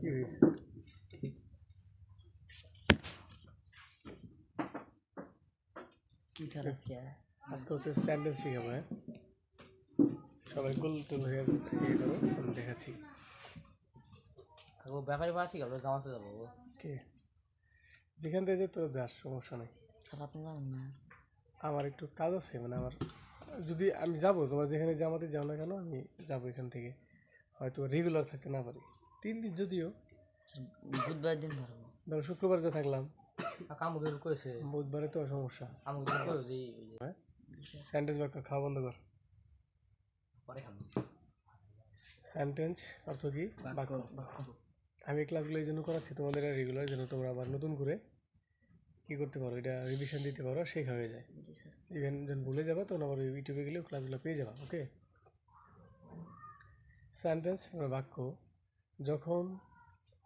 কি হয়েছে? কি স্যার আজকে হচ্ছে স্যান্ডেল শিখাবো। হ্যাঁ, সবাই গোল টোল হয়ে ইয়ে করো, আমি দেখাচ্ছি। ব্যাপারে পাচ্ছি গেল জামাতে যাবো কে যেখান থেকে যেত যাস, সমস্যা নেই। স্যার আপনি জানেন না আমার একটু কাজ আছে, মানে আমার যদি আমি যাবো, তোমার যেখানে জামাতে যাও না কেন, আমি যাবো এখান থেকে। হয়তো রেগুলার থাকতে না পারি 3 দিন, যদিও বুধবার দিন পারবো। ধরো শুক্রবার যে থাকলাম, কামড় করেছে বুধবারে তো সমস্যা। হ্যাঁ সেন্টেন্স বাক্য খাওয়া বন্ধ কর। পরে খাবো। সেন্টেন্স অর্থ কি? বাক্য। আমি এই ক্লাসগুলো এই জন্য করাচ্ছি তোমাদের রেগুলার, যেন তোমরা আবার নতুন করে কী করতে পারো, এটা রিভিশন দিতে পারো, শেখা হয়ে যায়। ইভেন যখন ভুলে যাবা তখন আবার ইউটিউবে গেলেও ক্লাসগুলো পেয়ে যাবা। ওকে, সেন্টেন্স বাক্য যখন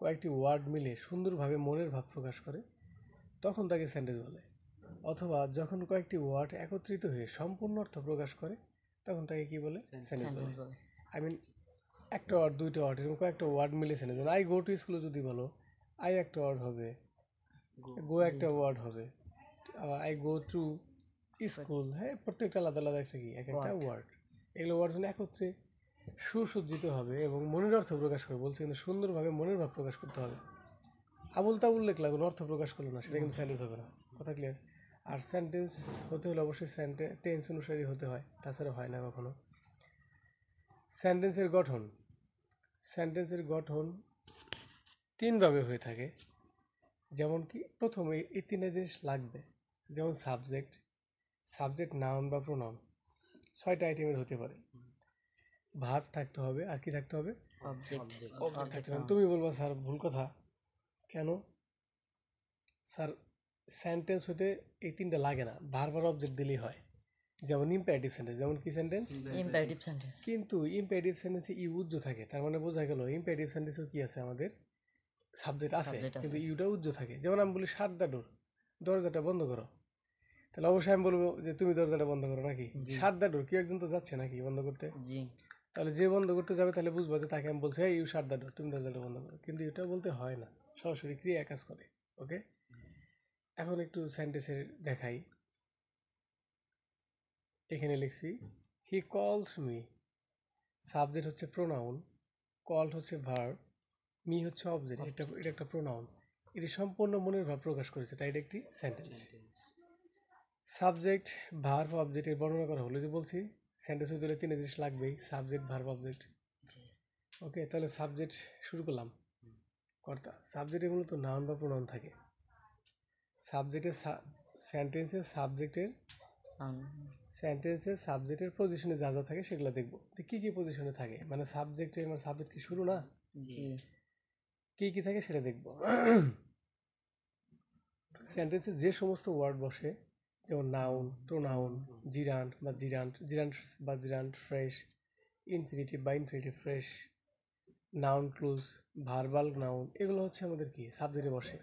কয়েকটি ওয়ার্ড মিলে সুন্দরভাবে মনের ভাব প্রকাশ করে তখন তাকে সেন্টেন্স বলে, অথবা যখন কয়েকটি ওয়ার্ড একত্রিত হয়ে সম্পূর্ণ অর্থ প্রকাশ করে তখন তাকে কি বলে? সেন্টেন্স বলে। আই মিন একটা ওয়ার্ড, দুইটা ওয়ার্ড, এরকম কয়েকটা ওয়ার্ড মিলে সেন্টেন্স। আই গো টু স্কুলে যদি বলো, আই একটা ওয়ার্ড হবে, গো একটা ওয়ার্ড হবে, আই গো টু স্কুল, হ্যাঁ, প্রত্যেকটা আলাদা আলাদা একটা কি এক একটা ওয়ার্ড। এগুলো ওয়ার্ড যেন একত্রে সুসজ্জিত হবে এবং মনের অর্থ প্রকাশ করে, বলছে কিন্তু সুন্দরভাবে মনের ভাব প্রকাশ করতে হবে। আবুল তাবুল লেখলা কোনো অর্থ প্রকাশ করলো না, সেটা কিন্তু সেন্টেন্স হবে না। কথা ক্লিয়ার? আর সেন্টেন্স হতে হলে অবশ্যই টেন্স অনুসারী হতে হয়, তাছাড়া হয় না কখনো। সেন্টেন্সের গঠন, সেন্টেন্সের গঠন 3 ভাবে হয়ে থাকে। যেমন কি, প্রথমে এই 3টা জিনিস লাগবে, যেমন সাবজেক্ট, সাবজেক্ট নাউন বা প্রোনাউন 6টা আইটেমের হতে পারে। ভার্ব থাকতে হবে, আর কি থাকতে হবে? অবজেক্ট থাকতে হবে। তুমি বলবা স্যার ভুল কথা কেন? স্যার সেন্টেন্স হতে এই 3টা লাগে না, ভার্ব আর অবজেক্ট দিলেই হয়। যেমন ইম্পারেটিভ সেন্টেন্স, যেমন কি সেন্টেন্স? Imperative sentence. কিন্তু ইম্পারেটিভ সেন্টেন্সে ইউ উজ্জ থাকে, তার মানে বোঝা গেল ইম্পারেটিভ সেন্টেন্সেও কি আছে, আমাদের সাবজেক্ট আছে, কিন্তু ইউটা উজ্জ থাকে। যেমন আমি বলি শাট দ্য ডোর, দরজাটা বন্ধ করো, তাহলে অবশ্যই আমি বলবো যে তুমি দরজাটা বন্ধ করো, নাকি? শাট দ্য ডোর, কেউ একজন তো যাচ্ছে নাকি বন্ধ করতে? তাহলে যে বন্ধ করতে যাবে তাহলে বুঝবো যে তাকে আমি বলছি হ্যাঁ ইউ শাট দ্য ডোর, তুমি দরজাটা বন্ধ করো, কিন্তু এটা বলতে হয় না, সরাসরি ক্রিয়া কাজ করে। ওকে, এখন একটু সেন্টেন্সের দেখাই। এখানে লিখছি হি কলস মি, সাবজেক্ট হচ্ছে প্রোনাউন, কল্ড হচ্ছে ভার্ব, মি হচ্ছে অবজেক্ট, এটা একটা প্রোনাউন। এটি সম্পূর্ণ মনের ভাব প্রকাশ করেছে, তাই এটা একটি সেন্টেন্স। সাবজেক্ট ভার্ব অবজেক্টের বর্ণনা করা হলো, যে বলছি সেন্টেন্স হতে হলে 3 জিনিস লাগবেই, সাবজেক্ট ভার্ব অবজেক্ট। ওকে, তাহলে সাবজেক্ট শুরু করলাম। কর্তা, সাবজেক্টে মূলত নাউন বা প্রোনাউন থাকে। সাবজেক্টের সেন্টেন্সের সাবজেক্টের পজিশনে যা যা থাকে সেগুলো দেখবো, কি কি পজিশনে থাকে, মানে সাবজেক্টের মানে সাবজেক্ট কি শুরু না, কি কি থাকে সেটা দেখবো। সেন্টেন্সে যে সমস্ত ওয়ার্ড বসে, যেমন নাউন, প্রোনাউন, জিরান্ট বা জিরান্ট ফ্রেশ, ইনফিনিটিভ বা infinitive fresh, noun clues, verbal noun, এগুলো হচ্ছে আমাদের কি সাবজেক্টে বসে।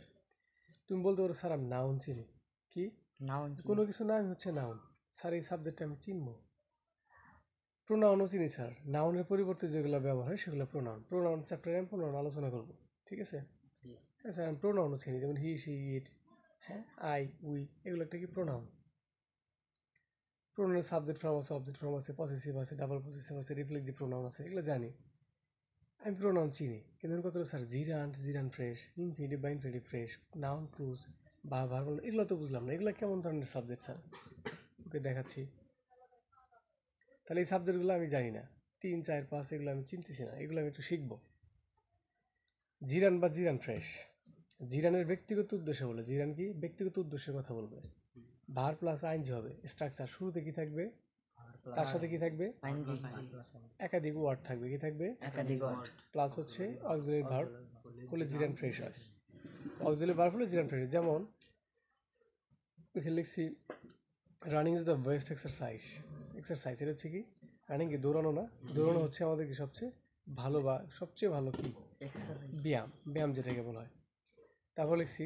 তুমি বলতে পারো স্যার আমি নাউন চিনি, কি নাউন? কোনো কিছু নাম হচ্ছে নাউন, স্যার এই সাবজেক্টটা আমি চিনবো। প্রোনাউনও চিনি স্যার, নাউনের পরিবর্তে যেগুলো ব্যবহার হয় সেগুলো প্রোনাউন চ্যাপ্টারে আমি প্রোনাউন আলোচনা করবো, ঠিক আছে? হ্যাঁ স্যার, আমি প্রোনাউনও চিনি, যেমন হি, শি, ইট, হ্যাঁ, আই, উই, এগুলো একটা কি প্রোনাউন। প্রোনাউনের সাবজেক্ট ফর্ম আছে, অবজেক্ট ফর্ম আছে, পসেসিভ আছে, ডাবল পসেসিভ আছে, রিফ্লেক্সিভ প্রোনাউন আছে, এগুলো জানি, আমি প্রোনাউন চিনি। কিন্তু কত স্যার জিরান্ট ফ্রেশ, ইনফিনিটিভ বা ইনফিনিটিভ ফ্রেশ, নাউন ক্লুজ বা ভার্বাল, এগুলো তো বুঝলাম না, এগুলো কেমন ধরনের সাবজেক্ট স্যার? ওকে দেখাচ্ছি। তাহলে এই সাবজেক্টগুলো আমি জানি না, 3, 4, 5 এগুলো আমি চিনতেছি না, এগুলো আমি একটু শিখবো। জিরান ফ্রেশ, জিরানের ব্যক্তিগত উদ্দেশ্য বলে, জিরান কি ব্যক্তিগত উদ্দেশ্যের কথা বলবে। ভার প্লাস আইনজি হবে স্ট্রাকচার, শুরুতে কি থাকবে, তার সাথে কি থাকবে, একাধিক ওয়ার্ড থাকবে, কি থাকবে, একাধিক ওয়ার্ড, প্লাস হচ্ছে অক্সিলারি ভার্ব হলে জিরান ফ্রেশ হয়, অক্সিলারি ভার্ব হলে জিরান ফ্রেশ। যেমন এখানে লিখছি running is the best exercise, এটা হচ্ছে কি রানিং, কি দৌড়ানো না, দৌড়ানো হচ্ছে আমাদের কি সবচেয়ে ভালো বা সবচেয়ে ভালো কি ব্যায়াম যেটাকে বলা হয়। তারপর লিখছি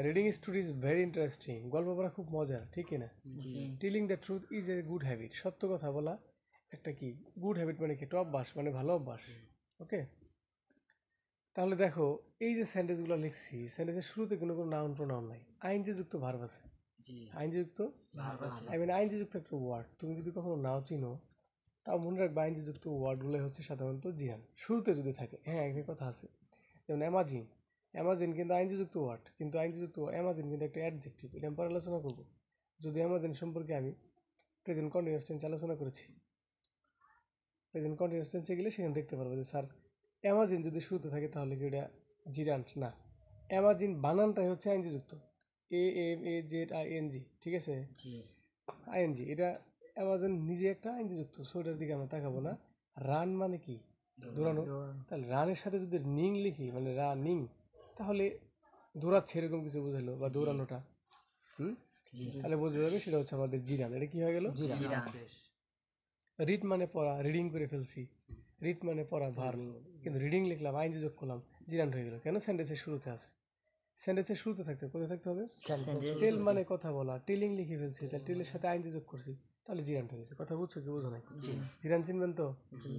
reading story is very interesting, গল্প পড়া খুব মজার, ঠিক কিনা? Telling the truth is a good habit, সত্য কথা বলা একটা কি গুড হ্যাবিট, মানে কি একটা অভ্যাস, মানে ভালো অভ্যাস। ওকে, তাহলে দেখো এই যে সেন্টেন্সগুলো লিখছি, সেন্টেন্সের শুরুতে কোনো নাউন প্রোনাউন নাই, আইএনজি যুক্ত ভার্ব আছে। জি আইএনজি যুক্ত ভার্ব আছে আই মিন আইএনজি যুক্ত একটা ওয়ার্ড। তুমি যদি কখনো নাও চিনো, তাও মনে রাখবে আইএনজি যুক্ত ওয়ার্ডগুলো হচ্ছে সাধারণত জিরান শুরুতে যদি থাকে। হ্যাঁ, একটা কথা আছে, যেমন অ্যামাজিন। অ্যামাজিন কিন্তু আইএনজি যুক্ত ওয়ার্ড, কিন্তু আইএনজি যুক্ত অ্যামাজিন কিন্তু একটা অ্যাডজেক্টিভ। এটা আমি পরে আলোচনা করবো। যদি অ্যামাজিন সম্পর্কে আমি প্রেজেন্ট কন্টিনিউয়াস টেন্স আলোচনা করেছি। প্রেজেন্ট কন্টিনিউয়াস টেন্সে গেলে সেখানে দেখতে পারবো যে স্যার অ্যামাজিন যদি শুরুতে থাকে তাহলে কি ওটা জিরান্ট না। অ্যামাজিন বানানটাই হচ্ছে আইএনজি যুক্ত, AMAZING, ঠিক আছে, জি আইএনজি। এটা অ্যামাজন নিজে একটা আইএনজি যুক্ত, সো ওটার দিকে আমরা তাকাবো না। রান মানে কি? দৌড়ানো। তাহলে রানের সাথে যদি নিং লিখি, মানে রানিং, তাহলে দৌড়াচ্ছে এরকম কিছু বোঝালো, বা দৌড়ানোটা। জি তাহলে বোঝা যাবে সেটা হচ্ছে আমাদের জিরান। এটা কি হয়ে গেল? জিরান রিড মানে পড়া, রিডিং করে ফেলছি। রিড মানে পড়া ভার্ব, কিন্তু রিডিং লিখলাম, আইনজি যোগ করলাম, জিরান্ট হয়ে গেল। কেন? সেন্টেন্সের শুরুতে আছে। সেন্টেন্সের শুরুতে থাকতে কোথায় থাকতে হবে? টেল মানে কথা বলা, টেলিং লিখে ফেলছি, তাহলে টেলের সাথে আইনজি যোগ করছি, তাহলে জিরান্ট হয়ে গেছে। কথা বুঝছো কি বুঝো না? জি জিরান চিনবেন তো? জি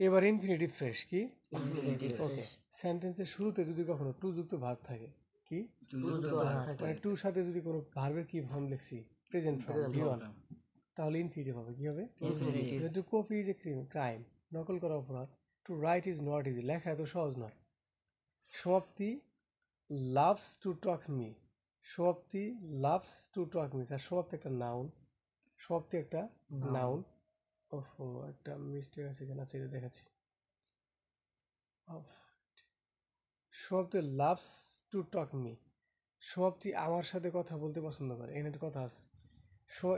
এবার ইনফিনিটিভ ফ্রেশ কি? ইনফিনিটিভ ওকে, সেন্টেন্সের শুরুতে যদি কখনো টু যুক্ত ভার্ব থাকে, কি যুক্ত মানে টুর সাথে যদি কোনো ভার্বের কি ফর্ম লিখছি, প্রেজেন্ট ফর্ম V1, তাহলে ইনফিনিটিভ হবে। কি হবে? Infinitive to copy is a crime, নকল করা অপরাধ। To write is not easy, লেখা এত সহজ নয়। Samapti loves to talk me, Samapti loves to talk me. আর সমাপ্তি একটা নাউন, সমাপ্তি একটা নাউন। ওহো, একটা মিস্টেক আছে এখানে, আছে এটা দেখাচ্ছি। সমাপ্তি লাভস টু টক মি, সমাপ্তি আমার সাথে কথা বলতে পছন্দ করে। এখানে একটা কথা আছে,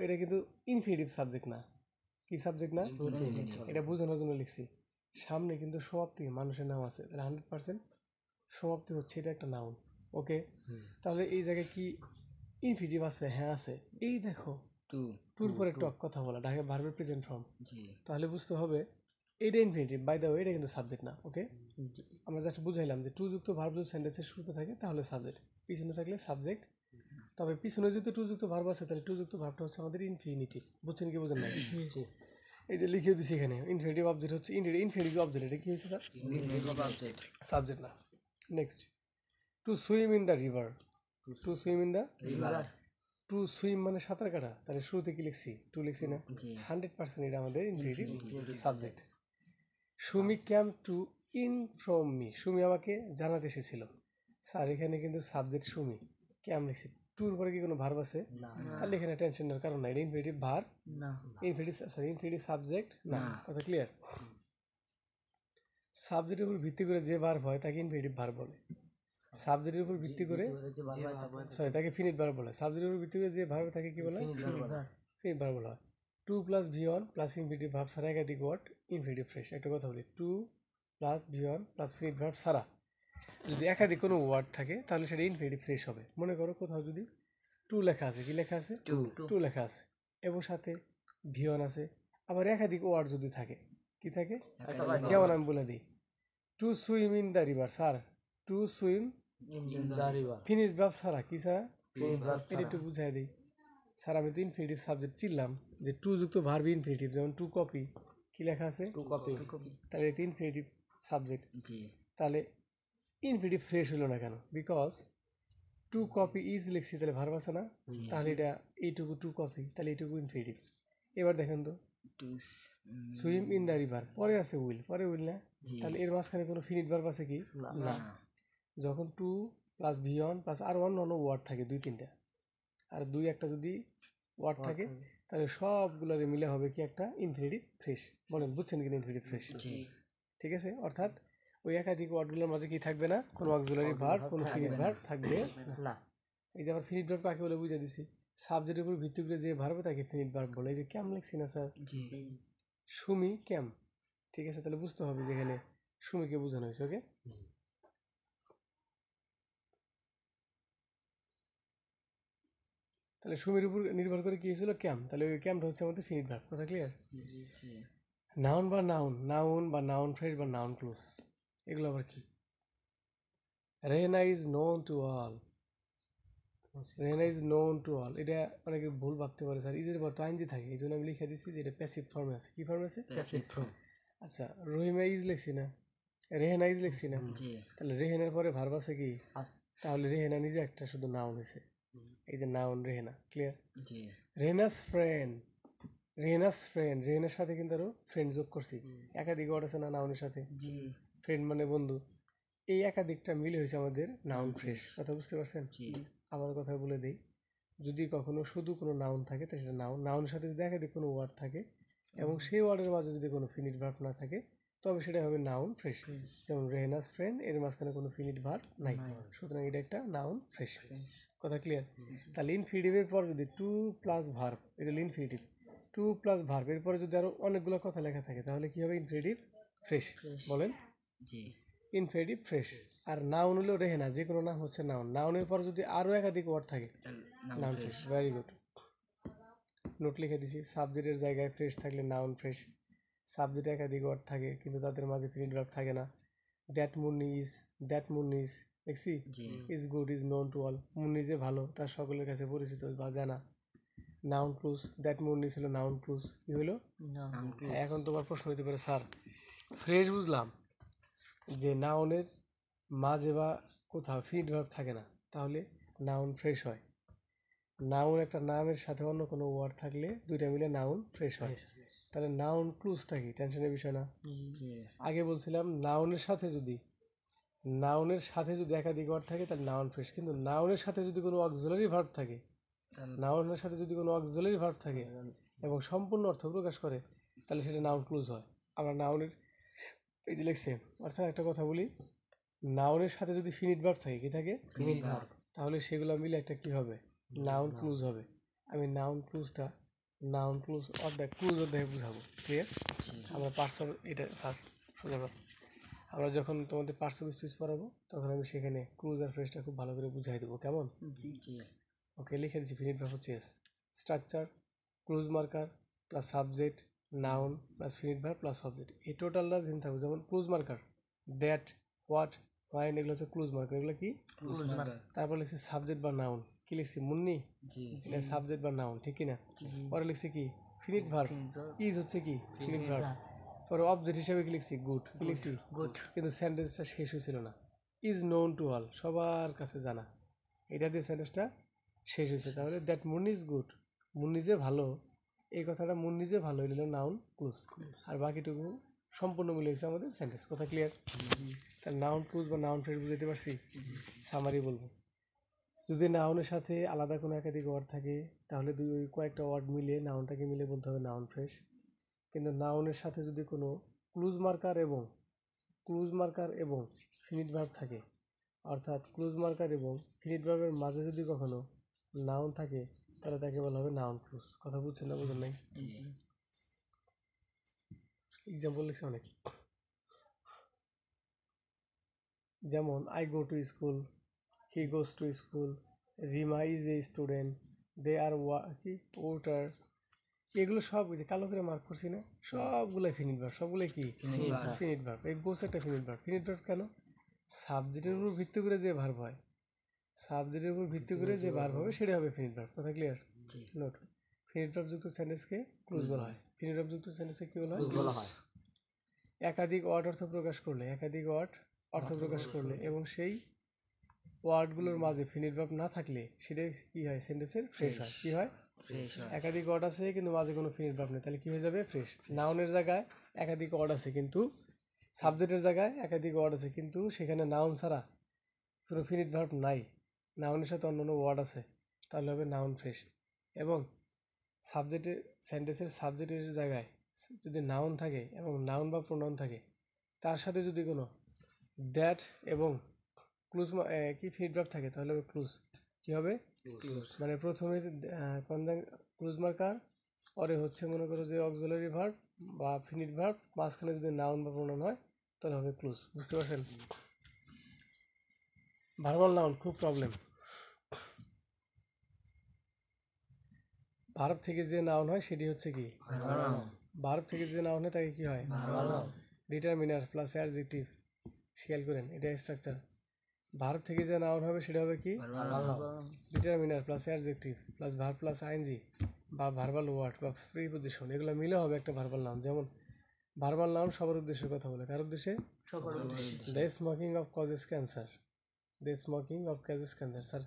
এটা কিন্তু ইনফিনিটিভ সাবজেক্ট না। কি সাবজেক্ট না? এটা বোঝানোর জন্য লিখছি। সামনে কিন্তু সমাপ্তি মানুষের নাম আছে, তাহলে 100% সমাপ্তি হচ্ছে এটা একটা নাউন। ওকে, তাহলে এই জায়গায় কি ইনফিনিটিভ আছে? হ্যাঁ আছে। এই দেখো, টু টুর পরে টক, কথা বলা, ঢাকা ভার্বের প্রেজেন্ট ফর্ম। জি তাহলে বুঝতে হবে এটা ইনফিনিটিভ। বাই দ্য ওয়ে, এটা কিন্তু সাবজেক্ট না। ওকে, আমরা জাস্ট বুঝাইলাম যে টু যুক্ত ভার্ব যদি সেন্টেন্সের শুরুতে থাকে তাহলে সাবজেক্ট, পিছনে থাকলে সাবজেক্ট। তবে পিছনে যদি টু যুক্ত ভার্ব আছে, তাহলে টু যুক্ত ভার্বটা হচ্ছে আমাদের ইনফিনিটিভ। বুঝছেন কি বুঝেন না? জি এই যে লিখে দিছি এখানে, ইনফিনিটিভ অবজেক্ট হচ্ছে ইনফিনিটিভ অবজেক্ট। এটা কি হয়েছে? তার ইনফিনিটিভ অবজেক্ট সাবজেক্ট না। Next, to swim in the river. To swim in the river to swim মানে সাঁতার কাটা, তাহলে শুরুতে কি লিখছি? টু লিখছি না? জি 100% এটা আমাদের infinitive subject. Sumi came to inform me, Sumi আমাকে জানাতে এসেছিল। স্যার এখানে কিন্তু সাবজেক্ট সুমি, ক্যাম লিখছি, টুর পরে কি কোনো ভার্ব আছে? না তাহলে এখানে টেনশনের কারণ নাই, এটা ইনফিনিটিভ ভার্ব, না ইনফিনিটিভ সাবজেক্ট না। কথা ক্লিয়ার? সাবজেক্টের উপর ভিত্তি করে যে ভার্ব হয় তাকে ইনফিনিটিভ ভার্ব বলে। সাবজেক্টের উপর ভিত্তি করে, সরি, তাকে ফিনিট ভার্ব বলে। সাবজেক্টের উপর ভিত্তি করে যে ভার্ব তাকে কি বলে? ফিনিট ভার্ব বলা হয়। To plus V1 plus infinitive verb ছাড়া একাধিক ওয়ার্ড ইনফিনিটিভ ফ্রেশ। একটা কথা বলি, to plus V1 plus finite verb ছাড়া যদি একাধিক কোনো ওয়ার্ড থাকে তাহলে সেটা ইনফিনিটিভ ফ্রেশ হবে। মনে করো কোথাও যদি টু লেখা আছে, কি লেখা আছে? টু লেখা আছে, এবং সাথে V1 আছে, আবার একাধিক ওয়ার্ড যদি থাকে, কি থাকে? যেমন আমি বলে দিই, to swim in the river. Sir to swim in the river ফিনিট verb ছাড়া কি ছাড়া? ফিনিট ভার্ব এটা একটু বুঝাই দিই। স্যার আমি তো ইনফিনিটিভ সাবজেক্ট চিনলাম যে টু যুক্ত ভার্ব ইনফিনিটিভ, যেমন টু কপি, কি লেখা আছে? টু কপি তাহলে এটা ইনফিনিটিভ সাবজেক্ট। জি তাহলে ইনফিনিটিভ ফ্রেশ হলো না কেন? বিকজ টু কপি ইজ লিখছি, তাহলে ভার্ব আছে না? তাহলে এটা এইটুকু টু কপি, তাহলে এইটুকু ইনফিনিটিভ। এবার দেখেন তো, to swim in the river, পরে আছে উইল, পরে উইল না, জি তাহলে এর মাঝখানে কোনো ফিনিট ভার্ব আছে কি? না যখন টু প্লাস V1 প্লাস আর অন্য ওয়ার্ড থাকে দুই তিনটা, আর দুই একটা যদি ওয়ার্ড থাকে, তাহলে সবগুলোরে মিলে হবে কি? একটা ইনফিনিটিভ ফ্রেশ। বলেন বুঝছেন কিনা ইনফিনিটিভ ফ্রেশ? জি ঠিক আছে, অর্থাৎ ওই একাধিক ওয়ার্ডগুলোর মাঝে কি থাকবে না? কোনো অক্সিলারি ভার্ব, কোনো ফিনিট ভার্ব থাকবে না। এই যে আবার ফিনিট ভার্ব কাকে বলে বুঝে দিছি, সাবজেক্টের উপর ভিত্তি করে যে ভার্ব তাকে ফিনিট ভার্ব বলে। এই যে ক্যাম লিখছি না স্যার, জি সুমি ক্যাম, ঠিক আছে, তাহলে বুঝতে হবে যে এখানে সুমিকে বোঝানো হয়েছে। ওকে, তাহলে সুমির উপর নির্ভর করে কি হয়েছিল? ক্যাম, তাহলে ওই ক্যামটা হচ্ছে আমাদের ফিনিট ভার্ব। কথা ক্লিয়ার? জি নাউন বা নাউন, নাউন বা নাউন ফ্রেজ বা নাউন ক্লোজ, এগুলো আবার কি? Rehana is known to all, Rehana is known to all, এটা অনেকে ভুল ভাবতে পারে স্যার ইজের পর তো আইনজি থাকে, এই জন্য আমি লিখে দিচ্ছি যে এটা প্যাসিভ ফর্মে আছে। কি ফর্মে আছে? প্যাসিভ ফর্ম আচ্ছা, রহিমা ইজ লিখছি না, রেহেনা ইজ লিখছি না, জি তাহলে রেহেনার পরে ভার্ব আছে কি? আস তাহলে রেহেনা নিজে একটা শুধু নাউন হয়েছে। এই যে নাউন রেহেনা, ক্লিয়ার? জি রেহেনাস ফ্রেন্ড, রেহেনার সাথে কিন্তু আরো ফ্রেন্ড যোগ করছি। একাধিক ওয়ার্ড আছে না নাউনের সাথে? জি ফ্রেন্ড মানে বন্ধু। এই একাধিকটা মিলে হয়েছে আমাদের নাউন ফ্রেশ। কথা বুঝতে পারছেন? জি আমার কথা বলে দিই, যদি কখনো শুধু কোনো নাউন থাকে তো সেটা নাউন, নাউনের সাথে যদি একাধিক কোনো ওয়ার্ড থাকে এবং সেই ওয়ার্ডের মাঝে যদি কোনো ফিনিট ভার্ব না থাকে তবে সেটা হবে নাউন ফ্রেশ। যেমন রেহেনাস ফ্রেন্ড, এর মাঝখানে কোনো ফিনিট ভার্ব নাই, সুতরাং এটা একটা নাউন ফ্রেশ। কথা ক্লিয়ার? তাহলে ইনফিনিটিভের পর যদি টু প্লাস ভার্ব, এটা হলো ইনফিনিটিভ, টু প্লাস ভার্ব এর পরে যদি আরো অনেকগুলো কথা লেখা থাকে তাহলে কি হবে? Infinitive fresh. বলেন জি ইনফিনিটিভ ফ্রেশ। আর নাউন হলো রেহেনা, যে কোনো নাম হচ্ছে নাউন, নাউনের পর যদি আরো একাধিক ওয়ার্ড থাকে noun noun fresh fresh. Very good, note লিখে দিছি। সাবজেক্টের জায়গায় ফ্রেশ থাকলে নাউন ফ্রেশ। সাবজেক্টে একাধিক ওয়ার্ড থাকে কিন্তু তাদের মাঝে ফিনিট ভার্ব থাকে না। দ্যাট মুন ইজ দেখছি, জি is good, is known to all, Munni যে ভালো তার সকলের কাছে পরিচিত বা জানা। নাউন ক্লুজ, দ্যাট মুন্নি ছিল নাউন ক্লুজ। কি হলো? নাউন এখন তোমার প্রশ্ন হতে পারে, স্যার ফ্রেশ বুঝলাম যে নাউনের মাঝে বা কোথাও ফিনিট ভার্ব থাকে না, তাহলে নাউন ফ্রেশ হয়। নাউন একটা নামের সাথে অন্য কোনো ওয়ার্ড থাকলে দুইটা মিলে নাউন ফ্রেশ হয়। তাহলে নাউন ক্লুজটা কি? টেনশনের বিষয় না। জি আগে বলছিলাম নাউনের সাথে যদি একাধিক ওয়ার্ড থাকে তাহলে নাউন ফ্রেশ, কিন্তু নাউনের সাথে যদি কোনো অক্সিলারি ভার্ব থাকে, নাউনের সাথে যদি কোনো অক্সিলারি ভার্ব থাকে এবং সম্পূর্ণ অর্থ প্রকাশ করে তাহলে সেটা নাউন ক্লুজ হয়। আমরা নাউনের এই যে লিখছে, অর্থাৎ একটা কথা বলি, নাউনের সাথে যদি ফিনিট ভার্ব থাকে, কি থাকে? ফিনিট ভার্ব তাহলে সেগুলো মিলে একটা কি হবে? নাউন ক্লুজ হবে। আমি নাউন ক্লুজ অধ্যায়ে বুঝাবো, ক্লিয়ার? জি আমরা পার্টস অফ এটা স্যার সোজা কর, আমরা যখন তোমাদের পার্টস অফ স্পিচ পড়াবো তখন আমি সেখানে ক্লুজ আর ফ্রেজটা খুব ভালো করে বুঝাই দেবো, কেমন? জি জি ওকে, লিখে দিচ্ছি। ফিনিট ভার্ব হচ্ছে structure, clues marker plus subject, noun plus finite verb plus subject, এই টোটালটা জেনে থাকবে। যেমন clues marker, that, what, when, এগুলো হচ্ছে ক্লুজ মার্কার। এগুলো কি? ক্লুজ মার্কার তারপর লিখছি সাবজেক্ট বা নাউন, কি লিখছি? মুন্নি, জি এটা সাবজেক্ট বা নাউন, ঠিক কিনা? জি পরে লিখছি কি? Finite verb. ইজ হচ্ছে কি? Finite verb. পরে অবজেক্ট হিসেবে কি লিখছি? গুড। কি লিখছি? গুড কিন্তু সেন্টেন্সটা শেষ হয়েছিল না। ইজ নোন টু অল, সবার কাছে জানা, এটা দিয়ে সেন্টেন্সটা শেষ হয়েছে। তাহলে that Munni is good, Munni যে ভালো, এই কথাটা মুন্নি যে ভালো হইল নাউন ক্লুজ, আর বাকিটুকু সম্পূর্ণ মিলে হয়েছে আমাদের সেন্টেন্স। কথা ক্লিয়ার? তাহলে নাউন ক্লুজ বা নাউন ফ্রেজ বুঝতে পারছি। সামারি বলবো, যদি নাউনের সাথে আলাদা কোনো একাধিক ওয়ার্ড থাকে তাহলে ওই কয়েকটা ওয়ার্ড মিলে নাউনটাকে মিলে বলতে হবে নাউন ফ্রেশ। কিন্তু নাউনের সাথে যদি কোনো ক্লুজ মার্কার এবং ফিনিট ভার্ব থাকে, অর্থাৎ ক্লুজ মার্কার এবং ফিনিট ভার্বের মাঝে যদি কখনো নাউন থাকে তাহলে তাকে বলা হবে নাউন ক্লুজ। কথা বুঝছেন না বুঝেন নাই? এক্সাম্পল লিখছে অনেক, যেমন I go to school, he goes to school, Rima is a student, they are কি ওয়াটার, এগুলো সব যে কালো করে মার্ক করছি না, সবগুলাই ফিনিট ভার্ব। সবগুলাই কি? Finite verb. এই গোস একটা ফিনিট ভার্ব। ফিনিট ভার্ব কেন? সাবজেক্টের উপর ভিত্তি করে যে ভার্ব হয়, সাবজেক্টের উপর ভিত্তি করে যে ভার্ব হবে সেটা হবে ফিনিট ভার্ব। কথা ক্লিয়ার? জি নোট, ফিনিট ভার্ব যুক্ত সেন্টেন্সকে ক্লুজ বলা হয়। ফিনিট ভার্ব যুক্ত সেন্টেন্সকে কি বলা হয়? বলা হয় একাধিক ওয়ার্ড অর্থ প্রকাশ করলে এবং সেই ওয়ার্ডগুলোর মাঝে ফিনিট ভার্ব না থাকলে সেটা কি হয়? সেন্টেন্সের ফ্রেশ হয়। কি হয়? ফ্রেশ হয় একাধিক ওয়ার্ড আছে কিন্তু মাঝে কোনো ফিনিট ভার্ব নেই, তাহলে কি হয়ে যাবে? ফ্রেশ। নাউনের জায়গায় একাধিক ওয়ার্ড আছে কিন্তু, সাবজেক্টের জায়গায় একাধিক ওয়ার্ড আছে কিন্তু সেখানে নাউন ছাড়া কোনো ফিনিট ভার্ব নাই, নাউনের সাথে অন্য ওয়ার্ড আছে, তাহলে হবে নাউন ফ্রেশ। এবং সাবজেক্টের সেন্টেন্সের সাবজেক্টের জায়গায় যদি নাউন থাকে এবং নাউন বা প্রোনাউন থাকে তার সাথে যদি কোনো দ্যাট এবং ক্লুজ কি ফিনিট ভার্ব থাকে তাহলে হবে ক্লুজ। কি হবে? মানে প্রথমে ক্লুজ মার্কার, পরে হচ্ছে মনে করো যে অক্সিলারি ভার্ব বা ফিনিট ভার্ব, মাঝখানে যদি নাউন বা প্রোনাউন হয় তাহলে হবে ক্লুজ। বুঝতে পারছেন? ভার্বাল নাউন খুব প্রবলেম। ভার্ব থেকে যে নাউন হয় সেটি হচ্ছে কি? ভার্ব থেকে যে নাউন হয় তাকে কি হয়? Determiner plus adjective. খেয়াল করেন, এটা স্ট্রাকচার। ভার্ব থেকে যে নাউন হবে সেটা হবে কি? Determiner plus adjective plus verb plus ING বা ভার্বাল ওয়ার্ড বা প্রিপজিশন, এগুলো মিলে হবে একটা ভার্বাল নাউন। যেমন ভার্বাল নাউন সবার উদ্দেশ্যে কথা বলে, কার উদ্দেশ্যে? সকল উদ্দেশ্যে। The smoking of causes cancer, the smoking of causes cancer. Sir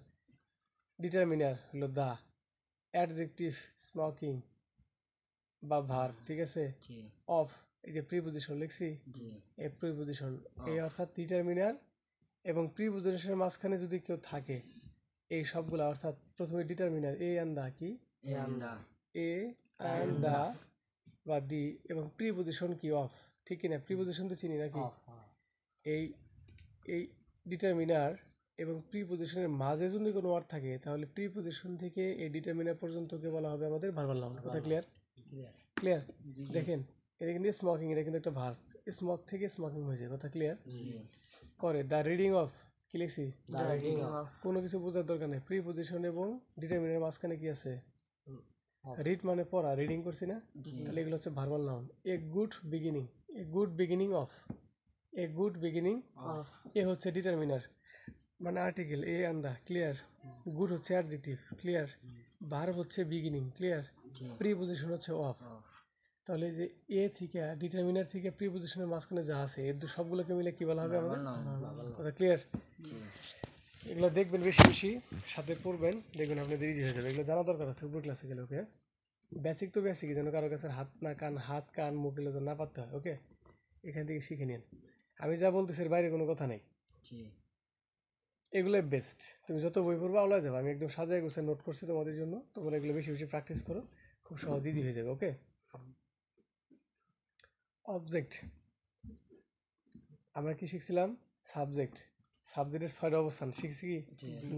determiner হলো দা, অ্যাডজেক্টিভ স্মোকিং বা ভার্ব, ঠিক আছে? জি অফ, এই যে প্রিপোজিশন লিখছি, জি এই প্রিপোজিশন, এই অর্থাৎ ডিটারমিনার এবং প্রিপোজিশনের মাঝখানে যদি কেউ থাকে, এই সবগুলো অর্থাৎ প্রথমে ডিটারমিনার এ অ্যান্ড দা, কি এন্ডা এ অ্যান্ড দা বা দি, এবং প্রিপোজিশন কি অফ, ঠিক কিনা? প্রিপোজিশন তো চিনি নাকি? অফ এই এই ডিটারমিনার এবং প্রিপোজিশনের মাঝে যদি কোনো ওয়ার্ড থাকে, তাহলে প্রিপোজিশন থেকে এই ডিটারমিনার পর্যন্তকে বলা হবে আমাদের ভার্বাল নাউন। কথা ক্লিয়ার? ক্লিয়ার? দেখেন, এটা কিন্তু স্মোকিং, এটা কিন্তু একটা ভার্ব, স্মোক থেকে স্মোকিং হয়েছে। কথা ক্লিয়ার? জি করে দ্য রিডিং অফ, কি লিখছি? দ্য রিডিং অফ কোনো কিছু বোঝার দরকার নেই, প্রিপোজিশন এবং ডিটারমিনারের মাঝখানে কি আছে? রিড মানে পড়া, রিডিং করছি না? তাহলে এগুলো হচ্ছে verbal noun. A good beginning, a good beginning of, a good beginning of a হচ্ছে ডিটারমিনার মানে article a and the, clear? Good হচ্ছে অ্যাডজেক্টিভ, ক্লিয়ার? ভার্ব হচ্ছে বিগিনিং, ক্লিয়ার? জি প্রিপোজিশন হচ্ছে অফ। অফ তাহলে এই যে এ থেকে ডিটারমিনার থেকে প্রিপোজিশনের মাঝখানে যা আছে, এর সবগুলোকে মিলে কি বলা হবে আমাদের? কথা ক্লিয়ার? জি এগুলো দেখবেন বেশি বেশি, সাথে পড়বেন, দেখবেন আপনাদের ইজি হয়ে যাবে। এগুলো জানা দরকার আছে উপর ক্লাসে গেলে, ওকে? বেসিক তো বেসিকই, যেন কারোর কাছে হাত কান মুখ এগুলো যেন না পারতে হয়, ওকে? এখান থেকে শিখে নিন। আমি যা বলতেছি এর বাইরে কোনো কথা নেই, জি এগুলোই বেস্ট। তুমি যত বই পড়বে আওলায় যাবে, আমি একদম সাজায় গোছায় নোট করছি তোমাদের জন্য, তোমরা এগুলো বেশি বেশি প্র্যাকটিস করো, খুব সহজ ইজি হয়ে যাবে, ওকে? অবজেক্ট, আমরা কি শিখছিলাম? সাবজেক্ট, সাবজেক্টের 6টা অবস্থান শিখছি, কি?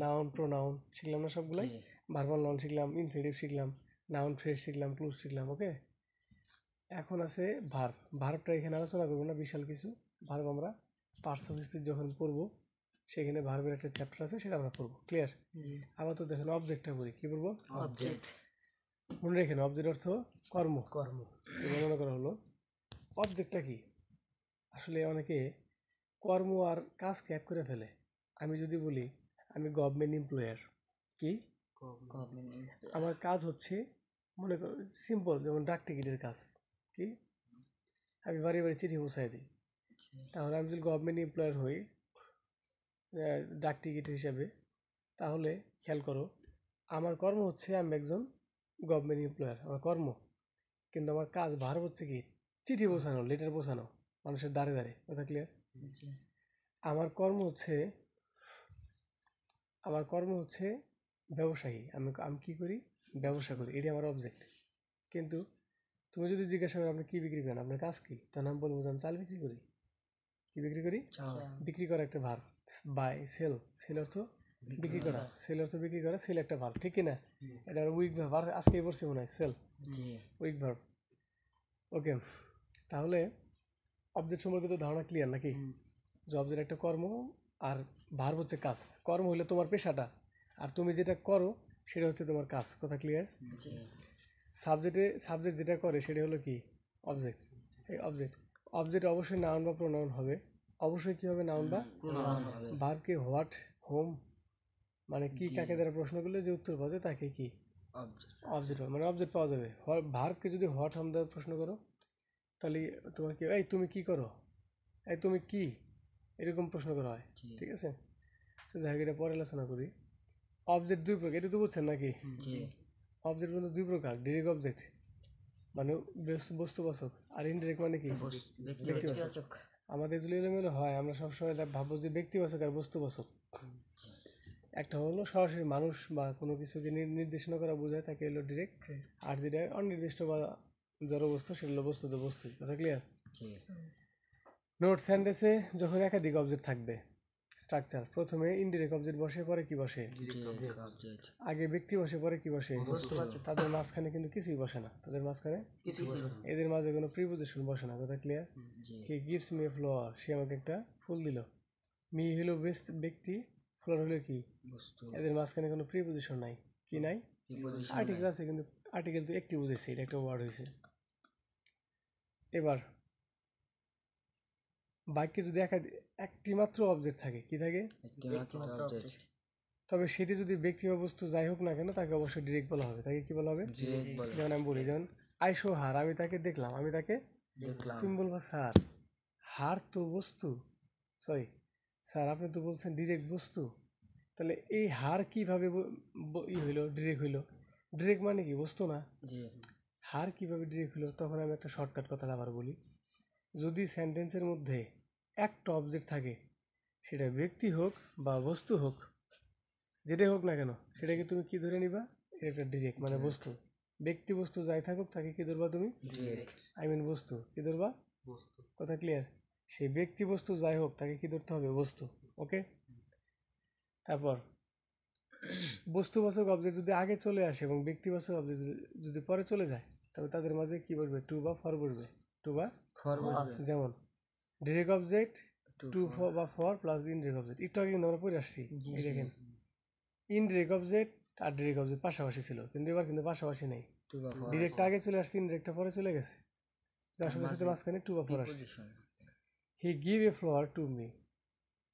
নাউন, প্রোনাউন শিখলাম না সবগুলাই? জি ভার্বাল নাউন শিখলাম, ইনফিনিটিভ শিখলাম, নাউন ফ্রেজ শিখলাম, ক্লুজ শিখলাম, ওকে? এখন আছে ভার্ব। ভার্বটা এখানে আলোচনা করবো না বিশাল কিছু, ভার্ব আমরা পার্টস অফ স্পিচ যখন পড়বো সেখানে ভার্বের একটা চ্যাপ্টার আছে, সেটা আমরা পড়বো, ক্লিয়ার? জি আবার তো দেখেন অবজেক্টটা পড়ি, কি পড়বো? অবজেক্ট মনে রেখেন, অবজেক্ট অর্থ কর্ম। কর্ম এবার মনে করা হলো অবজেক্টটা কি। আসলে অনেকে কর্ম আর কাজকে এক করে ফেলে। আমি যদি বলি আমি গভর্নমেন্ট এমপ্লয়ার, কি গভর্নমেন্ট আমার কাজ হচ্ছে, মনে করো সিম্পল, যেমন ডাক টিকিটের কাজ, কি আমি বাড়ি বাড়ি চিঠি পৌঁছাই দিই। তাহলে আমি যদি গভর্নমেন্ট এমপ্লয়ার হই ডাক টিকিট হিসাবে, তাহলে খেয়াল করো আমার কর্ম হচ্ছে আমি একজন গভর্নমেন্ট এমপ্লয়ার, আমার কর্ম। কিন্তু আমার কাজ ভার হচ্ছে কি চিঠি পৌঁছানো, লেটার পৌঁছানো মানুষের দ্বারে দ্বারে। কথা ক্লিয়ার? জি আমার কর্ম হচ্ছে, আমার কর্ম হচ্ছে ব্যবসায়ী, আমি আমি কি করি? ব্যবসা করি, এটি আমার অবজেক্ট। কিন্তু তুমি যদি জিজ্ঞাসা করো আপনি কি বিক্রি করেন, আপনার কাজ কি, তখন আমি বলবো যে আমি চাল বিক্রি করি। কি বিক্রি করি? বিক্রি করা একটা ভার্ব। বাই, সেল, সেল অর্থ বিক্রি করা, সেল অর্থ বিক্রি করা, সেল একটা ভার্ব, ঠিক কিনা? এটা উইক ভার্ব, আজকে পড়ছি মনে হয়, সেল জি উইক ভার্ব, ওকে? তাহলে অবজেক্ট সম্পর্কিত ধারণা ক্লিয়ার নাকি? যে অবজেক্ট একটা কর্ম আর ভার্ব হচ্ছে কাজ। কর্ম হলে তোমার পেশাটা, আর তুমি যেটা করো সেটা হচ্ছে তোমার কাজ। কথা ক্লিয়ার? জি সাবজেক্ট যেটা করে সেটা হলো কি? অবজেক্ট। এই অবজেক্ট, অবজেক্ট অবশ্যই নাউন বা প্রোনাউন হবে। অবশ্যই কি হবে? নাউন বা প্রণাম হবে ভার্বকে হোয়াট, হোম, মানে কি কাকে দ্বারা প্রশ্ন করলে যে উত্তর পাওয়া যায় তাকে কি? অবজেক্ট অবজেক্ট, মানে অবজেক্ট পাওয়া যাবে। ভার্বকে যদি হোয়াট, হোম দ্বারা প্রশ্ন করো, তাহলে তোমার কি, এই তুমি কি করো, এই তুমি কি, এরকম প্রশ্ন করা হয়, জি ঠিক আছে? তো যাই হোক, এটা পরে আলোচনা করি। অবজেক্ট দুই প্রকার, এটা তো বুঝছেন নাকি? জি অবজেক্ট কিন্তু দুই প্রকার, ডিরেক্ট অবজেক্ট মানে বস্তুবাচক, আর ইনডিরেক্ট মানে কি? ব্যক্তিবাচক আমাদের যদি এলোমেলো হয় আমরা সবসময় ভাববো যে ব্যক্তিবাচক আর বস্তুবাচক। একটা হলো সরাসরি মানুষ বা কোনো কিছুকে নির্দেশনা করা বোঝায়, তাকে হলো ডিরেক্ট। আর যেটা অনির্দিষ্ট বা জড়বস্তু সেটা হলো বস্তুত বস্তু। কথা ক্লিয়ার? জি নোট সেন্টেন্সে যখন একাধিক অবজেক্ট থাকবে, স্ট্রাকচার প্রথমে ইনডিরেক্ট অবজেক্ট বসে, পরে কি বসে? ডিরেক্ট অবজেক্ট আগে ব্যক্তি বসে, পরে কি বসে? বস্তুবাচক তাদের মাঝখানে কিন্তু কিছুই বসে না, তাদের মাঝখানে কিছু এদের মাঝে কোনো প্রিপোজিশন বসে না। কথা ক্লিয়ার? জি he gives me a flower, সে আমাকে একটা ফুল দিল। মি হলো ব্যক্তি, ফ্লাওয়ার হলো কি? বস্তু এদের মাঝখানে কোনো প্রিপোজিশন নাই, কি নাই? প্রিপোজিশন আর্টিকেল আছে, কিন্তু আর্টিকেল তো একটি বুঝেছে, এটা একটা ওয়ার্ড হয়েছে। এবার বাক্যে যদি একটি মাত্র অবজেক্ট থাকে, কি থাকে? একটি মাত্র অবজেক্ট তবে সেটি যদি ব্যক্তি বা বস্তু যাই হোক না কেন, তাকে অবশ্যই ডিরেক্ট বলা হবে। তাকে কি বলা হবে? ডিরেক্ট বলে যেমন আমি বলি, যেমন আই শো হার, আমি তাকে দেখলাম, আমি তাকে দেখলাম তুমি বলবা স্যার হার তো বস্তু, সরি স্যার আপনি তো বলছেন ডিরেক্ট বস্তু, তাহলে এই হার কিভাবে হইলো ডিরেক্ট হইলো? ডিরেক্ট মানে কি বস্তু না? জি হার কিভাবে ডিরেক্ট হইলো? তখন আমি একটা শর্টকাট কথা আবার বলি। যদি সেন্টেন্সের মধ্যে একটা অবজেক্ট থাকে, সেটা ব্যক্তি হোক বা বস্তু হোক, যেটাই হোক না কেন, সেটাকে তুমি কি ধরে নিবা? এটা একটা ডিরেক্ট মানে বস্তু। ব্যক্তি বস্তু যাই থাকুক তাকে কি ধরবা তুমি? ডিরেক্ট আই মিন বস্তু। কি ধরবা? কথা ক্লিয়ার? সেই ব্যক্তি বস্তু যাই হোক তাকে কি ধরতে হবে? বস্তু। ওকে, তারপর বস্তুবাচক অবজেক্ট যদি আগে চলে আসে এবং ব্যক্তিবাচক অবজেক্ট যদি পরে চলে যায়, তবে তাদের মাঝে কি বলবে? টু বা ফর বলবে। টু বা ফর বসবে যেমন ডিরেক্ট অবজেক্ট টু টু বা ফর প্লাস ইনডিরেক্ট অবজেক্ট, একটু আগে কিন্তু আমরা পড়ে আসছি। জি এই জি দেখেন ইনডিরেক্ট অবজেক্ট আর ডিরেক্ট অবজেক্ট পাশাপাশি ছিল, কিন্তু এবার কিন্তু পাশাপাশি নেই। টু বা ফর ডিরেক্ট আগে চলে আসছে, ইনডিরেক্টটা পরে চলে গেছে, যার সাথে সাথে মাঝখানে টু বা ফর আসছে। Preposition he give a flower to me,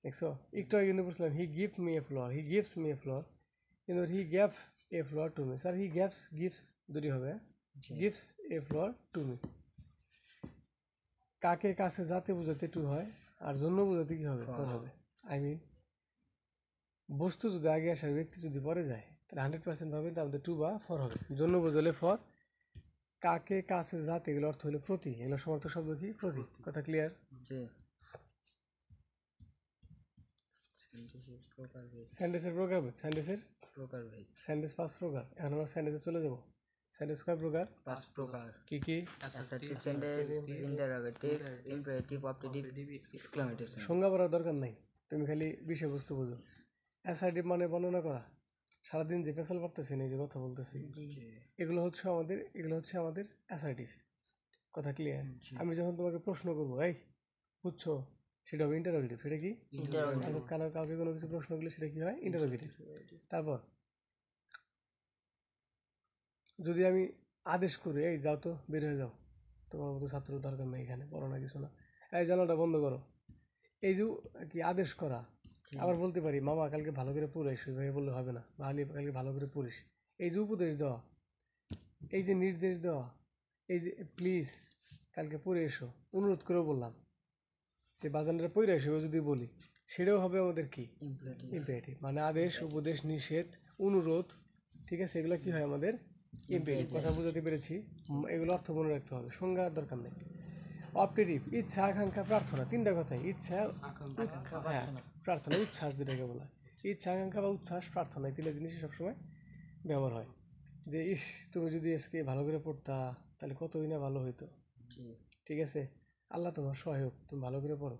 দেখছো একটু আগে কিন্তু বলছিলাম he give me a flower, he gives me a flower, কিন্তু he gave a flower to me. Sir he gaves gives দুটি হবে, gives a flower to me. কাকে কাছে যাতে বোঝাতে টু হয়, আর জন্য বোঝাতে কি হবে? ফর হবে। আই মিন বস্তু যদি আগে আসে আর ব্যক্তি যদি পরে যায়, তাহলে 100% ভাবে আমাদের টু বা ফর হবে। জন্য বোঝালে ফর, কাকে কাছে যাতে এগুলো অর্থ হলো প্রতি, এগুলো সমার্থক শব্দ কি? প্রতি। কথা ক্লিয়ার? জি সেন্টেন্সের প্রকারভেদ সেন্টেন্সের প্রকারভেদ, সেন্টেন্সের প্রকারভেদ সেন্টেন্স 5 প্রকার। এখন আমরা সেন্টেন্সে চলে যাব। সেন্টেন্স কয় প্রকার? 5 প্রকার কি কি? Assertive sentence interrogative imperative objective exclamative sentence সংজ্ঞা পড়ার দরকার নাই, তুমি খালি বিষয়বস্তু বোঝো। অ্যাসার্টিভ মানে বর্ণনা করা। সারাদিন যে পেশাল পারতেছি না, এই যে কথা বলতেছি, এগুলো হচ্ছে আমাদের অ্যাসার্টিভ। কথা ক্লিয়ার? আমি যখন তোমাকে প্রশ্ন করবো, এই বুঝছো, সেটা হবে ইন্টারোগেটিভ। সেটা কি? অর্থাৎ কাউকে কোনো কিছু প্রশ্ন করলে সেটা কি হয়? ইন্টারোগেটিভ। তারপর যদি আমি আদেশ করি, এই যাও তো, বের হয়ে যাও, তোমার মতো ছাত্র দরকার নেই এখানে, পড়ো না কিছু না, এই জানালাটা বন্ধ করো, এই যে কি আদেশ করা। আবার বলতে পারি মামা কালকে ভালো করে পড়িস, ওইভাবে বললে হবে না, বা আলি কালকে ভালো করে পড়িস। এই যে উপদেশ দেওয়া, এই যে নির্দেশ দেওয়া, এই যে প্লিজ কালকে পড়ে এসো, অনুরোধ করেও বললাম যে বাজানটা পড়ে এসো যদি বলি, সেটাও হবে আমাদের কি? ইম্পারেটিভ। মানে আদেশ, উপদেশ, নিষেধ, অনুরোধ, ঠিক আছে, এগুলো কি হয় আমাদের? ইম্পারেটিভ। কথা বুঝাতে পেরেছি? এগুলো অর্থ মনে রাখতে হবে, সংজ্ঞা দরকার নেই। অপটেটিভ ইচ্ছা, আকাঙ্ক্ষা, প্রার্থনা, তিনটা কথাই। ইচ্ছা, হ্যাঁ, প্রার্থনা, উচ্ছ্বাস যেটাকে বলা হয়। ইচ্ছা, আকাঙ্ক্ষা বা উচ্ছ্বাস, প্রার্থনা, এই তিনটা জিনিসই সবসময় ব্যবহার হয়। যে ইস, তুমি যদি আজকে ভালো করে পড়তা তাহলে কতই না ভালো হইতো, ঠিক আছে, আল্লাহ তোমার সহায়ক, তুমি ভালো করে পড়ো।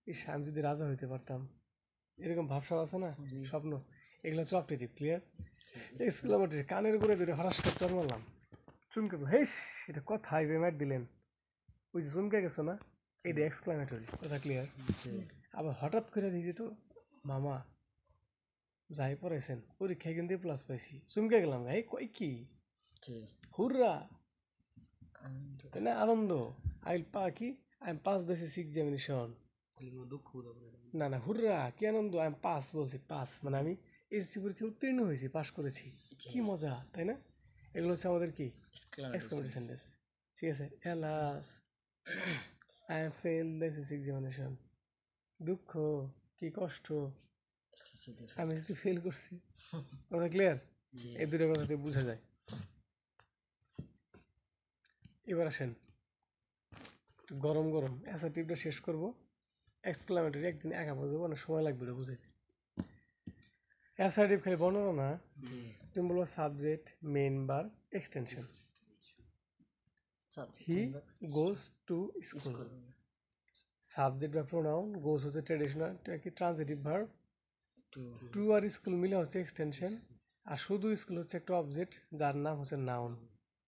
ইস, আমি যদি রাজা হইতে পারতাম, এরকম ভাবসাব আছে না, স্বপ্ন, এগুলো হচ্ছে অপটেটিভ। ক্লিয়ার? এক্সক্লামেটরি, কানের করে ধরে হরাস করে চর মারলাম, চুমকে, হেস, এটা কথাই বেমার দিলেন, ওই যে চুমকে গেছো না, এইটা এক্সক্লামেটরি। কথা ক্লিয়ার? আবার হঠাৎ করে দিয়ে যেত, মামা যাই পড়াইছেন পরীক্ষায় কিন্তু প্লাস পাইছি, চুমকে গেলাম, এই কই কি, হুররা, তাই না? আনন্দ, আই কি, I am pass this examination, না না, হুররা, কি আনন্দ, আই এম পাস, বলছি পাস, মানে আমি এসএসসি পরীক্ষায় উত্তীর্ণ হয়েছি, পাস করেছি, কি মজা, তাই না? এগুলো হচ্ছে আমাদের কি? Exclamatory sentence. ঠিক আছে? Hellas, I am fail this examination, দুঃখ, কি কষ্ট, আমি যদি ফেল করছি। কথা ক্লিয়ার? এই দুটো কথাতে বোঝা যায়। এবার আসেন গরম গরম অ্যাসার্টিভটা শেষ করবো। এক্সক্লামেটরি একদিন একা বুঝবো, অনেক সময় লাগবে এটা বুঝাইতে। অ্যাসার্টিভ খালি বর্ণনা না, তুমি বলবো subject, main verb, extension. He goes to school, subject বা প্রোনাউন, গোজ হচ্ছে ট্র্যাডিশনাল কি ট্রানজিটিভ ভার্ব, টু আর স্কুল মিলে হচ্ছে এক্সটেনশন, আর শুধু স্কুল হচ্ছে একটা অবজেক্ট যার নাম হচ্ছে noun.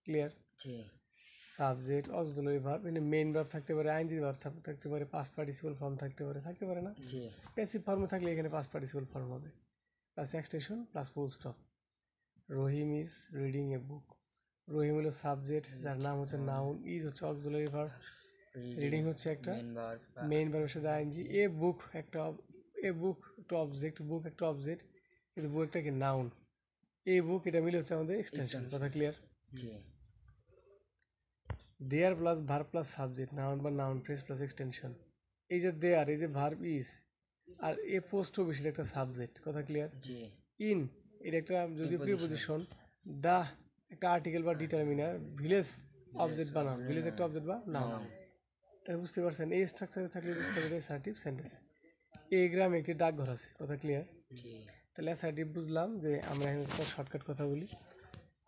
Clear? Subject, auxiliary verb, মানে মেইন ভার্ব থাকতে পারে, আইনজীবী ভার্ব থাকতে পারে, পাস্ট পার্টিসিপল ফর্ম থাকতে পারে না? প্যাসিভ ফর্মে থাকলে এখানে পাস্ট পার্টিসিপল ফর্ম হবে, plus extension plus full stop. Rahim is reading a book, Rahim হলো সাবজেক্ট যার নাম হচ্ছে নাউন, ইজ হচ্ছে অক্সিলারি ভার্ব, রিডিং হচ্ছে একটা মেইন ভার্বের সাথে আইনজি, এ বুক একটা অবজেক্ট, বুক একটা অবজেক্ট, কিন্তু বুক একটা কি নাউন, এই বুক এটা মিলে হচ্ছে আমাদের এক্সটেনশন। কথা clear? There plus verb plus subject, noun বা নাউন ফ্রেজ প্লাস এক্সটেনশন। এই যে দেয়ার, এই যে ভার্ব ইজ, আর এ পোস্ট অফিস এটা একটা সাবজেক্ট, কথা ক্লিয়ার? জি ইন এটা একটা যদি প্রিপোজিশন, দা একটা আর্টিকেল বা ডিটারমিনার, ভিলেজ অবজেক্ট বা নাউন, ভিলেজ একটা অবজেক্ট বা নাউন। তাহলে বুঝতে পারছেন এই স্ট্রাকচারে থাকলে বুঝতে পারবে অ্যাসার্টিভ সেন্টেন্স। এই গ্রামে একটি ডাকঘর আছে, কথা ক্লিয়ার? জি তাহলে অ্যাসার্টিভ বুঝলাম যে আমরা এখানে একটা শর্টকাট কথা বলি।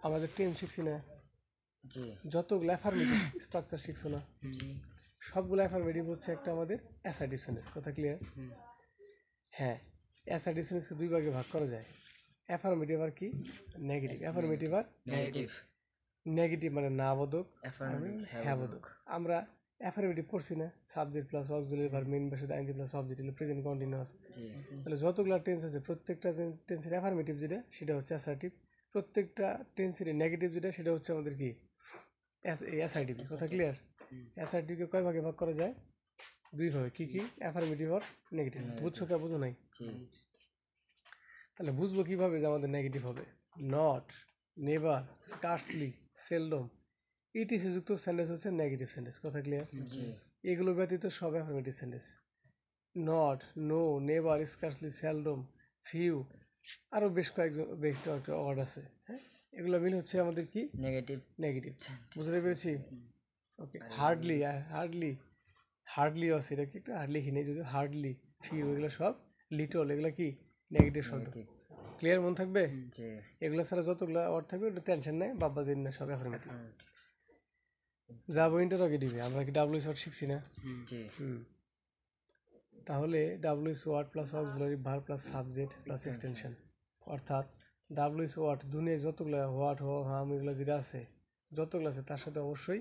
আমাদের টেন্স শিখছি না, জি যতগুলো অ্যাফার্মেটিভ স্ট্রাকচার শিখছো না, জি সবগুলো অ্যাফার্মেটিভ হচ্ছে একটা আমাদের অ্যাসার্টিভ সেন্টেন্স, কথা ক্লিয়ার? হ্যাঁ, অ্যাসার্টিভ সেন্টেন্সকে দুই ভাগে ভাগ করা যায়, অ্যাফার্মেটিভ আর কি নেগেটিভ। অ্যাফার্মেটিভ আর নেগেটিভ নেগেটিভ মানে না বোধক, অ্যাফার্মেটিভ হ্যাঁ বোধক। আমরা অ্যাফার্মেটিভ করছি না, subject plus auxiliary verb main verb ING plus object হলো প্রেজেন্ট কন্টিনিউয়াস। জি তাহলে যতগুলো টেন্স আছে প্রত্যেকটা টেন্সের অ্যাফার্মেটিভ যেটা সেটা হচ্ছে অ্যাসার্টিভ, প্রত্যেকটা টেন্সের নেগেটিভ যেটা সেটা হচ্ছে আমাদের কি অ্যাসার্টিভ, কথা ক্লিয়ার? অ্যাসার্টিভকে কয় ভাগে ভাগ করা যায়? দুই ভাবে। কি কি? অ্যাফার্মেটিভ আর নেগেটিভ। বুঝছো কে বুঝো নাই? জি তাহলে বুঝবো কিভাবে যে আমাদের নেগেটিভ হবে? Not, never, scarcely, seldom, etc যুক্ত সেন্টেন্স হচ্ছে নেগেটিভ সেন্টেন্স, কথা ক্লিয়ার? জি এগুলো ব্যতীত সব affirmative sentence. Not, no, never, scarcely, seldom, few, আরও বেশ কয়েকটা ওয়ার্ড আছে, হ্যাঁ, এগুলো মিলে হচ্ছে আমাদের কি নেগেটিভ নেগেটিভ। বুঝতে পেরেছি? ওকে। হার্ডলি, হার্ডলি, হার্ডলি আছে, এটা কি একটা হার্ডলি কি নেই, যদি হার্ডলি, ফিউ, এগুলো সব লিটল, এগুলো কি নেগেটিভ শব্দ। ক্লিয়ার মন থাকবে? জি এগুলো ছাড়া যতগুলো ওয়ার্ড থাকবে ওটা টেনশন নেই, বাবা দিন না, সব অ্যাফার্মেটিভ। ঠিক আছে। যাবো ইন্টারোগেটিভে, আমরা কি ডাব্লিউএস ওয়ার্ড শিখছি না? জি তাহলে WS word plus auxiliary verb plus subject plus extension, অর্থাৎ ডাব্লিউএস ওয়ার্ড দুনিয়ায় যতগুলো হোয়াট হো হাম এগুলো যেটা আছে, যতগুলো আছে তার সাথে অবশ্যই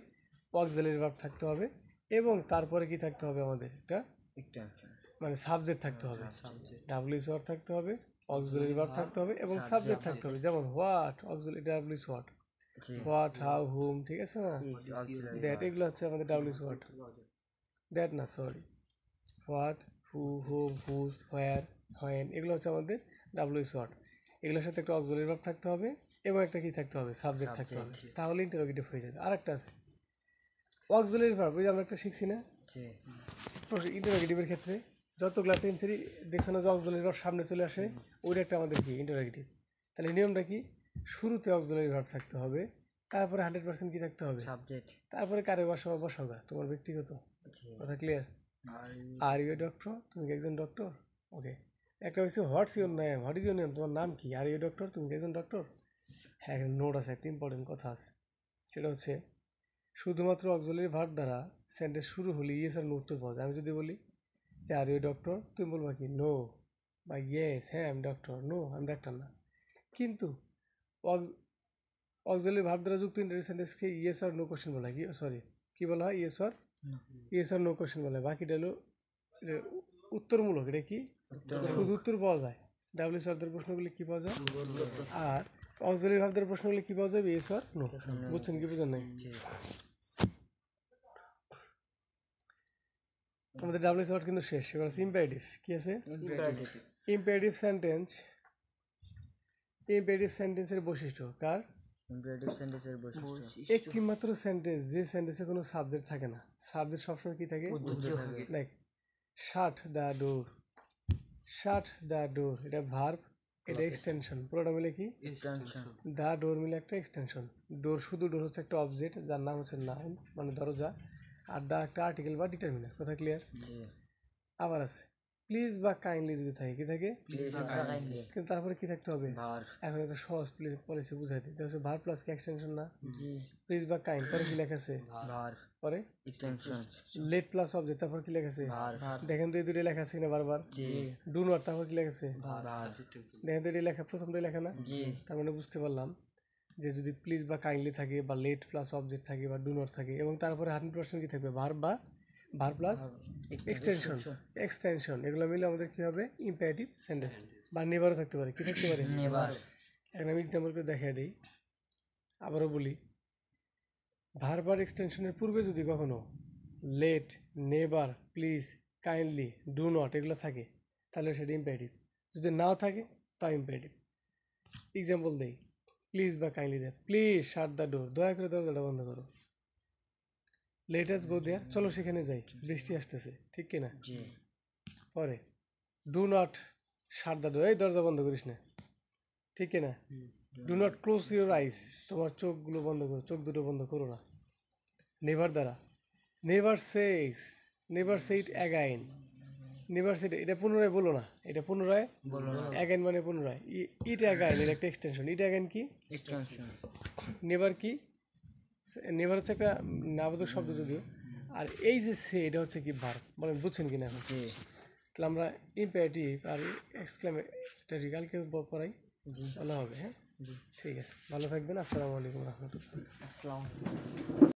অক্সিলারি ভার্ব থাকতে হবে, এবং তারপরে কি থাকতে হবে আমাদের একটা এক্সটেনশন মানে সাবজেক্ট থাকতে হবে। ডাব্লিউএস ওয়ার্ড থাকতে হবে, অক্সিলারি ভার্ব থাকতে হবে এবং সাবজেক্ট থাকতে হবে। যেমন হোয়াট অক্সিলারি ডাব্লিউএস ওয়ার্ড, জি হোয়াট, হাউ, হুম, ঠিক আছে না? ইজ অক্সিলারি দ্যাট, এগুলো হচ্ছে আমাদের ডাব্লিউএস ওয়ার্ড। দ্যাট না, sorry, what, who, whom, whose, where, when, এগুলো হচ্ছে আমাদের ডাব্লিউএস ওয়ার্ড। এগুলোর সাথে একটা অক্সিলারি ভার্ব থাকতে হবে এবং একটা কি থাকতে হবে, সাবজেক্ট থাকতে হবে, তাহলে ইন্টারোগেটিভ হয়ে যাবে। আরেকটা আছে অক্সিলারি ভার্ব, ওই যে আমরা একটা শিখছি না জি ইন্টারোগেটিভের ক্ষেত্রে, যতগুলো টেন্সেরই দেখছো না যে অক্সিলারি ভার্ব সামনে চলে আসে, ওইটা একটা আমাদের কি ইন্টারোগেটিভ। তাহলে নিয়মটা কি? শুরুতে অক্সিলারি ভার্ব থাকতে হবে, তারপরে 100% কি থাকতে হবে, সাবজেক্ট তারপরে কারে বসাবা তোমার ব্যক্তিগত, জি কথা ক্লিয়ার? আর আর ইউ ডক্টর, তুমি কি একজন ডক্টর? ওকে। একটা হচ্ছে what's your name, what is your name, তোমার নাম কি? আর ইউ ডক্টর, তুমি কি একজন ডক্টর? হ্যাঁ, এখানে নোট আছে, একটা ইম্পর্টেন্ট কথা আছে, সেটা হচ্ছে শুধুমাত্র অক্সিলারি ভার্ব দ্বারা সেন্টেন্স শুরু হলে ইয়েস আর নো উত্তর পাওয়া যায়। আমি যদি বলি যে আর ইউ ডক্টর, তুমি বলবা কি নো, বা ইয়েস, হ্যাঁ আমি ডক্টর, নো আমি ডাক্তার না। কিন্তু অক্সিলারি ভার্ব দ্বারা যুক্ত ইন্টারজেক্টিভ সেন্টেন্সকে ইয়েস আর নো কোশ্চেন বলা হয়, কি সরি কি বলা হয়, ইয়েস আর নো কোশ্চেন বলা হয়। বাকিটা হলো এটা উত্তরমূলক, এটা কি শুধু উত্তর পাওয়া যায়। ডাব্লিউ শব্দের প্রশ্নগুলি কি পাওয়া যায়, আর অক্সিলারি ভার্ব দ্বারা প্রশ্নগুলি কি পাওয়া যাবে, ইয়েস আর নো। বুঝছেন কি বুঝেন নাই? জি আমাদের ডাব্লিউ ওয়ার্ড কিন্তু শেষ, এবার আছে ইম্পারেটিভ। কি আছে? ইম্পারেটিভ ইম্পারেটিভ সেন্টেন্স, ইম্পারেটিভ সেন্টেন্সের বৈশিষ্ট্য কার? ইম্পারেটিভ সেন্টেন্সের বৈশিষ্ট্য একটি মাত্র সেন্টেন্স যে সেন্টেন্সে কোনো সাবজেক্ট থাকে না, সাবজেক্ট সবসময় কি থাকে, উদ্দেশ্য থাকে like shut the door, shut the ডোর, এটা ভার্ব, এটা এক্সটেনশন, পুরোটা মিলে কি এক্সটেনশন দ্য ডোর মিলে একটা এক্সটেনশন। ডোর, শুধু ডোর হচ্ছে একটা অবজেক্ট যার নাম হচ্ছে নাউন মানে দরজা, আর দা একটা আর্টিকেল বা ডিটারমিনার, কথা ক্লিয়ার? জি আবার আছে প্লিজ বা কাইন্ডলি, যদি থাকে কি থাকে, প্লিজ বা কাইন্ডলি কিন্তু তারপরে কি থাকতে হবে, ভার এখন একটা সহজ পলিসি বুঝাই দিই, হচ্ছে ভার প্লাস কি এক্সটেনশন না, জি প্লিজ বা কাইন্ড, পরে কি লেখা আছে, ভার পরে এক্সটেনশন লেট প্লাস অবজেক্ট, তারপর কি লেখা আছে, ভার দেখেন তো এই দুটো লেখা আছে কিনা বারবার, জি ডু নট, তারপর কি লেখা আছে, ভার দেখেন তো এটি লেখা, প্রথমটাই লেখা না, জি তার মানে বুঝতে পারলাম যে যদি প্লিজ বা কাইন্ডলি থাকে বা লেট প্লাস অবজেক্ট থাকে বা ডু নট থাকে এবং তারপরে 100% কি থাকবে, ভার বা ভার প্লাস এক্সটেনশন, এক্সটেনশন, এগুলো মিলে আমাদের কি হবে, ইম্পারেটিভ সেন্টেন্স। বা নেভারও থাকতে পারে, কি থাকতে পারে, নেভার এখন আমি এক্সাম্পল করে দেখিয়ে দিই, আবারও বলি, ভার্বার এক্সটেনশনের পূর্বে যদি কখনো let, never, please, kindly, do not এগুলো থাকে তাহলে সেটা ইম্পারেটিভ, যদি নাও থাকে তা ইম্পারেটিভ। এক্সাম্পল দেই, প্লিজ বা কাইন্ডলি দেয়, প্লিজ শাট দ্য ডোর, দয়া করে দরজাটা বন্ধ করো, লেট আস গো দেয়ার, চলো সেখানে যাই, বৃষ্টি আসতেছে, ঠিক কিনা? জি। পরে ডু নট শাট দ্য ডোর, এই দরজা বন্ধ করিস না, ঠিক কিনা? Do not close your eyes, তোমার চোখগুলো বন্ধ করো, চোখ দুটো বন্ধ করো না। নেভার দ্বারা নেভার সে ইট অ্যাগাইন, নেভার সে, এটা পুনরায় বলো না, এটা পুনরায় বলো না। অ্যাগাইন মানে পুনরায়, ইট অ্যাগাইন এর একটা এক্সটেনশন, ইট অ্যাগাইন কি? এক্সটেনশন। নেভার কি? নেভার হচ্ছে একটা নাবোধক শব্দ যদিও, আর এই যে সে, এটা হচ্ছে কি ভার্ব, বলেন বুঝছেন কিনা এখন? জি। তাহলে আমরা ইম্পারেটিভ আর এক্সক্লেমেটরি কালকে পড়াই, জি। ভালো হবে। হ্যাঁ, জি। ঠিক আছে, ভালো থাকবেন, আসসালামু আলাইকুম রহমতুল্লাহ। আসসালামু আলাইকুম।